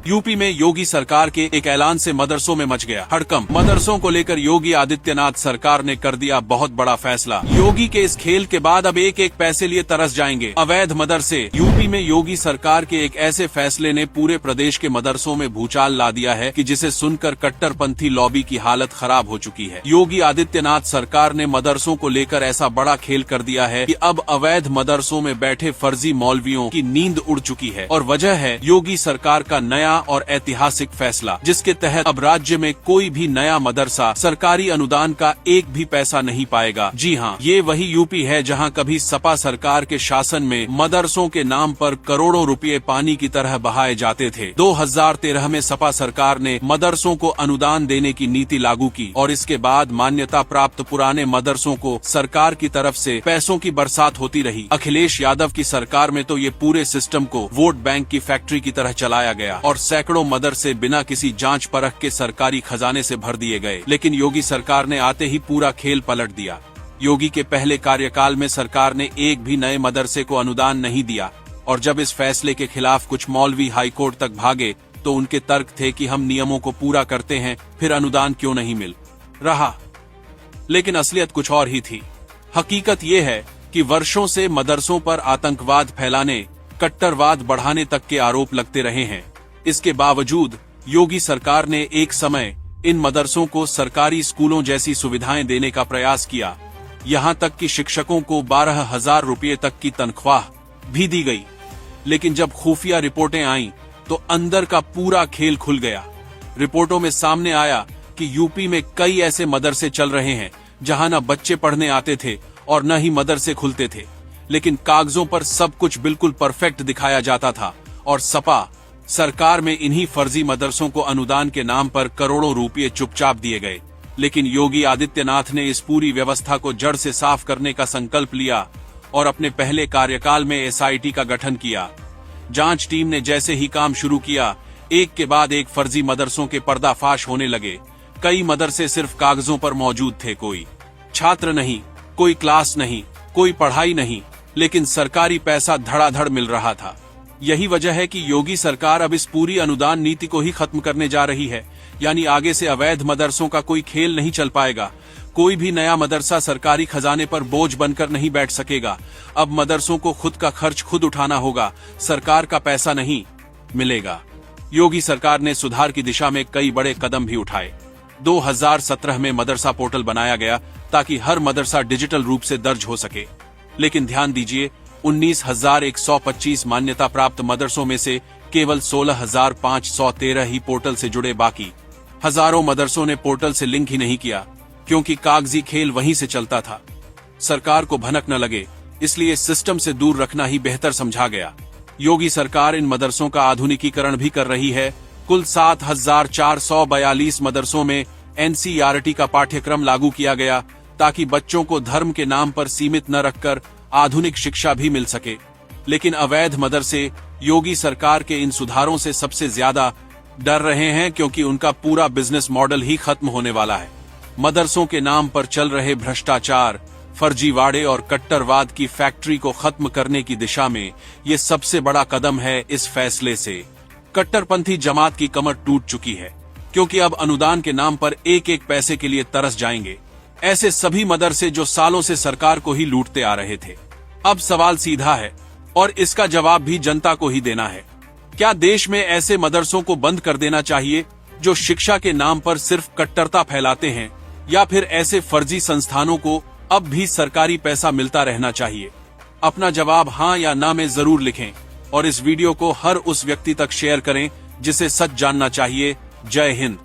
UP में योगी सरकार के एक ऐलान से मदरसों में मच गया हड़कंप। मदरसों को लेकर योगी आदित्यनाथ सरकार ने कर दिया बहुत बड़ा फैसला। योगी के इस खेल के बाद अब एक एक पैसे लिए तरस जाएंगे अवैध मदरसे। यूपी में योगी सरकार के एक ऐसे फैसले ने पूरे प्रदेश के मदरसों में भूचाल ला दिया है कि जिसे सुनकर कट्टरपंथी लॉबी की हालत खराब हो चुकी है। योगी आदित्यनाथ सरकार ने मदरसों को लेकर ऐसा बड़ा खेल कर दिया है कि अब अवैध मदरसों में बैठे फर्जी मौलवियों की नींद उड़ चुकी है। और वजह है योगी सरकार का नया और ऐतिहासिक फैसला, जिसके तहत अब राज्य में कोई भी नया मदरसा सरकारी अनुदान का एक भी पैसा नहीं पाएगा। जी हाँ, ये वही यूपी है जहाँ कभी सपा सरकार के शासन में मदरसों के नाम पर करोड़ों रुपए पानी की तरह बहाए जाते थे। 2013 में सपा सरकार ने मदरसों को अनुदान देने की नीति लागू की और इसके बाद मान्यता प्राप्त पुराने मदरसों को सरकार की तरफ से पैसों की बरसात होती रही। अखिलेश यादव की सरकार में तो ये पूरे सिस्टम को वोट बैंक की फैक्ट्री की तरह चलाया गया और सैकड़ों मदरसे बिना किसी जांच परख के सरकारी खजाने से भर दिए गए। लेकिन योगी सरकार ने आते ही पूरा खेल पलट दिया। योगी के पहले कार्यकाल में सरकार ने एक भी नए मदरसे को अनुदान नहीं दिया और जब इस फैसले के खिलाफ कुछ मौलवी हाईकोर्ट तक भागे तो उनके तर्क थे कि हम नियमों को पूरा करते हैं, फिर अनुदान क्यों नहीं मिल रहा। लेकिन असलियत कुछ और ही थी। हकीकत ये है कि वर्षों से मदरसों पर आतंकवाद फैलाने, कट्टरवाद बढ़ाने तक के आरोप लगते रहे हैं। इसके बावजूद योगी सरकार ने एक समय इन मदरसों को सरकारी स्कूलों जैसी सुविधाएं देने का प्रयास किया। यहाँ तक कि शिक्षकों को 12,000 रुपये तक की तनख्वाह भी दी गई। लेकिन जब खुफिया रिपोर्टें आईं तो अंदर का पूरा खेल खुल गया। रिपोर्टों में सामने आया कि यूपी में कई ऐसे मदरसे चल रहे हैं जहां न बच्चे पढ़ने आते थे और न ही मदरसे खुलते थे, लेकिन कागजों पर सब कुछ बिल्कुल परफेक्ट दिखाया जाता था और सपा सरकार में इन्हीं फर्जी मदरसों को अनुदान के नाम पर करोड़ों रुपये चुपचाप दिए गए। लेकिन योगी आदित्यनाथ ने इस पूरी व्यवस्था को जड़ से साफ करने का संकल्प लिया और अपने पहले कार्यकाल में एसआईटी का गठन किया। जांच टीम ने जैसे ही काम शुरू किया, एक के बाद एक फर्जी मदरसों के पर्दाफाश होने लगे। कई मदरसे सिर्फ कागजों पर मौजूद थे, कोई छात्र नहीं, कोई क्लास नहीं, कोई पढ़ाई नहीं, लेकिन सरकारी पैसा धड़ाधड़ मिल रहा था। यही वजह है कि योगी सरकार अब इस पूरी अनुदान नीति को ही खत्म करने जा रही है। यानी आगे से अवैध मदरसों का कोई खेल नहीं चल पाएगा। कोई भी नया मदरसा सरकारी खजाने पर बोझ बनकर नहीं बैठ सकेगा। अब मदरसों को खुद का खर्च खुद उठाना होगा, सरकार का पैसा नहीं मिलेगा। योगी सरकार ने सुधार की दिशा में कई बड़े कदम भी उठाए। 2017 में मदरसा पोर्टल बनाया गया ताकि हर मदरसा डिजिटल रूप से दर्ज हो सके। लेकिन ध्यान दीजिए, 19,125 मान्यता प्राप्त मदरसों में से केवल 16,513 ही पोर्टल से जुड़े। बाकी हजारों मदरसों ने पोर्टल से लिंक ही नहीं किया, क्योंकि कागजी खेल वहीं से चलता था। सरकार को भनक न लगे, इसलिए सिस्टम से दूर रखना ही बेहतर समझा गया। योगी सरकार इन मदरसों का आधुनिकीकरण भी कर रही है। कुल 7,442 मदरसों में एनसीईआरटी का पाठ्यक्रम लागू किया गया ताकि बच्चों को धर्म के नाम पर सीमित न रखकर आधुनिक शिक्षा भी मिल सके। लेकिन अवैध मदरसे योगी सरकार के इन सुधारों से सबसे ज्यादा डर रहे हैं, क्योंकि उनका पूरा बिजनेस मॉडल ही खत्म होने वाला है। मदरसों के नाम पर चल रहे भ्रष्टाचार, फर्जीवाड़े और कट्टरवाद की फैक्ट्री को खत्म करने की दिशा में ये सबसे बड़ा कदम है। इस फैसले से कट्टरपंथी जमात की कमर टूट चुकी है, क्योंकि अब अनुदान के नाम पर एक एक पैसे के लिए तरस जाएंगे ऐसे सभी मदरसे जो सालों से सरकार को ही लूटते आ रहे थे। अब सवाल सीधा है और इसका जवाब भी जनता को ही देना है। क्या देश में ऐसे मदरसों को बंद कर देना चाहिए जो शिक्षा के नाम पर सिर्फ कट्टरता फैलाते हैं, या फिर ऐसे फर्जी संस्थानों को अब भी सरकारी पैसा मिलता रहना चाहिए? अपना जवाब हाँ या ना में जरूर लिखें और इस वीडियो को हर उस व्यक्ति तक शेयर करें जिसे सच जानना चाहिए। जय हिंद।